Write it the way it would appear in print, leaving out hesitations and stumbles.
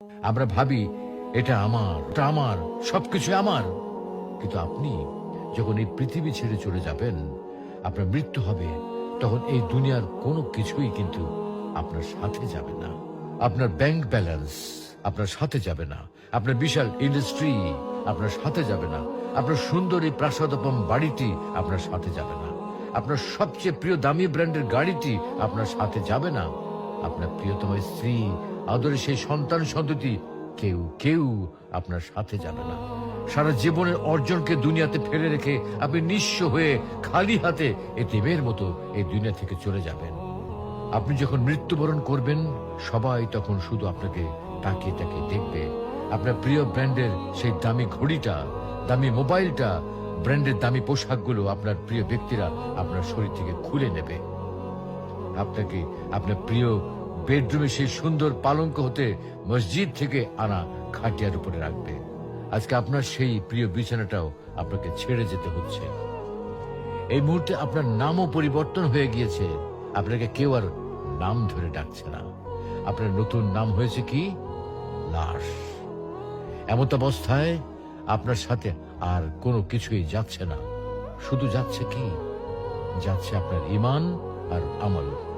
আমরা ভাবি এটা আমার সবকিছু আমার। কিন্তু আপনি যখন এই পৃথিবী ছেড়ে চলে যাবেন, আপনার মৃত্যু হবে, তখন এই দুনিয়ার কোনো কিছুই কিন্তু আপনার সাথে যাবে না। আপনার ব্যাংক ব্যালেন্স আপনার সাথে যাবে না, আপনার বিশাল ইন্ডাস্ট্রি আপনার সাথে যাবে না, আপনার সুন্দর এই প্রাসাদোপম বাড়িটি আপনার সাথে যাবে না, আপনার সবচেয়ে প্রিয় দামি ব্র্যান্ডের গাড়িটি আপনার সাথে যাবে না, আপনার প্রিয়তম স্ত্রী, আদরের সেই সন্তান সন্ততি, কেউ কেউ আপনার সাথে যাবে না। সারা জীবনের অর্জনকে দুনিয়াতে ফেলে রেখে আপনি নিঃস্ব হয়ে খালি হাতে এতিমের মতো এই দুনিয়া থেকে চলে যাবেন। আপনি যখন মৃত্যুবরণ করবেন, সবাই তখন শুধু আপনাকে তাকিয়ে তাকিয়ে দেখবে। আপনার প্রিয় ব্র্যান্ডের সেই দামি ঘড়িটা, দামি মোবাইলটা, ব্র্যান্ডের দামি পোশাকগুলো আপনার প্রিয় ব্যক্তিরা আপনার শরীর থেকে খুলে নেবে। আপনাকে আপনার প্রিয় বেডরুমে সেই সুন্দর পালঙ্ক হতে মসজিদ থেকে আনা খাটিয়ার উপরে রাখবে। আজকে আপনার সেই প্রিয় বিছানাটাও আপনাকে ছেড়ে যেতে হচ্ছে। এই মুহূর্তে আপনার নামও পরিবর্তন হয়ে গিয়েছে। আপনাকে কেউ আর নাম ধরে ডাকছে না। আপনার নতুন নাম হয়েছে কি? লাশ। এমত অবস্থায় আপনার সাথে আর কোনো কিছুই যাচ্ছে না। শুধু যাচ্ছে কি? যাচ্ছে আপনার ঈমান আর আমল।